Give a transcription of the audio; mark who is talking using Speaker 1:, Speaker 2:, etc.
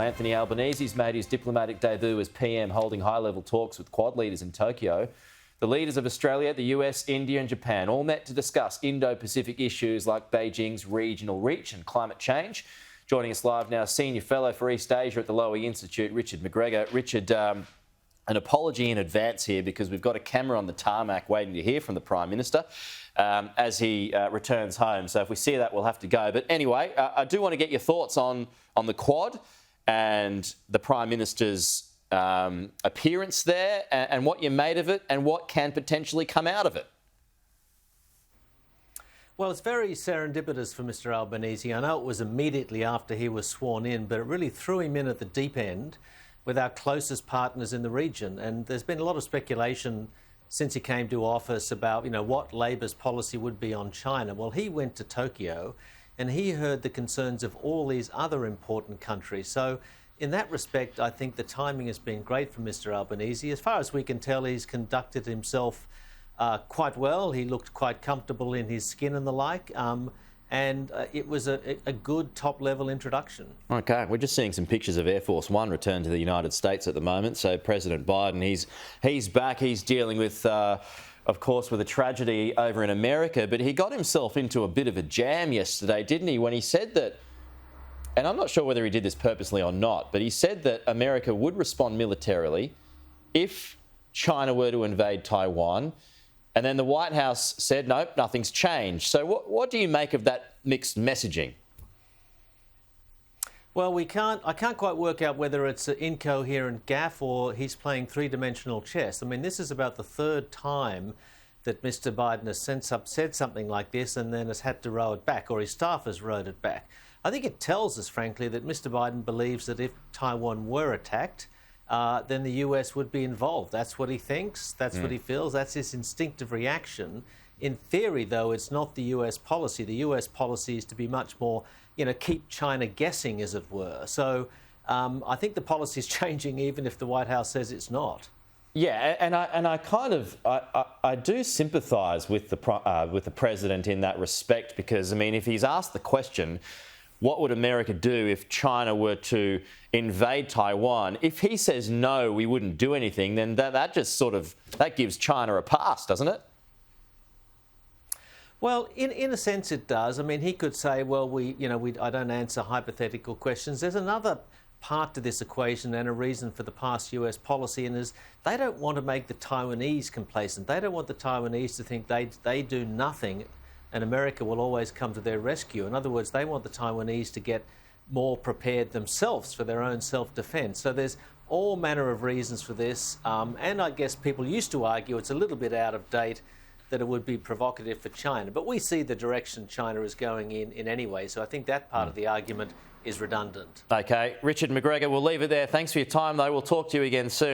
Speaker 1: Anthony Albanese's made his diplomatic debut as PM, holding high-level talks with Quad leaders in Tokyo. The leaders of Australia, the US, India and Japan all met to discuss Indo-Pacific issues like Beijing's regional reach and climate change. Joining us live now, Senior Fellow for East Asia at the Lowy Institute, Richard McGregor. Richard, an apology in advance here because we've got a camera on the tarmac waiting to hear from the Prime Minister as he returns home. So if we see that, we'll have to go. But anyway, I do want to get your thoughts on the Quad and the Prime Minister's appearance there and what you made of it and what can potentially come out of it.
Speaker 2: Well, it's very serendipitous for Mr Albanese. I know it was immediately after he was sworn in, but it really threw him in at the deep end with our closest partners in the region. And there's been a lot of speculation since he came to office about, what Labor's policy would be on China. Well, he went to Tokyo and he heard the concerns of all these other important countries. So in that respect, I think the timing has been great for Mr Albanese. As far as we can tell, he's conducted himself quite well. He looked quite comfortable in his skin and the like. And it was a good top-level introduction. OK, we're just seeing some pictures of Air Force One return to the United States at the moment. So President Biden, he's back. He's dealing with, of course, with a tragedy over in America. But he got himself into a bit of a jam yesterday, didn't he, when he said that, and I'm not sure whether he did this purposely or not, but he said that America would respond militarily if China were to invade Taiwan. And then the White House said, nope, nothing's changed. So what do you make of that mixed messaging? Well, I can't quite work out whether it's an incoherent gaffe or he's playing three-dimensional chess. I mean, this is about the third time that Mr Biden has said something like this and then has had to row it back, or his staff has rowed it back. I think it tells us, frankly, that Mr Biden believes that if Taiwan were attacked, then the US would be involved. That's what he thinks, that's what he feels, that's his instinctive reaction. In theory, though, it's not the US policy. The US policy is to be much more, keep China guessing, as it were. So I think the policy is changing even if the White House says it's not. Yeah, and I do sympathise with the president in that respect because, I mean, if he's asked the question, what would America do if China were to invade Taiwan? If he says no, we wouldn't do anything, then that just that gives China a pass, doesn't it? Well, in a sense it does. I mean, he could say, well, I don't answer hypothetical questions. There's another part to this equation and a reason for the past US policy, and is they don't want to make the Taiwanese complacent. They don't want the Taiwanese to think they do nothing and America will always come to their rescue. In other words, they want the Taiwanese to get more prepared themselves for their own self-defense. So there's all manner of reasons for this. And I guess people used to argue it's a little bit out of date that it would be provocative for China. But we see the direction China is going in any way. So I think that part of the argument is redundant. OK. Richard McGregor, we'll leave it there. Thanks for your time, though. We'll talk to you again soon.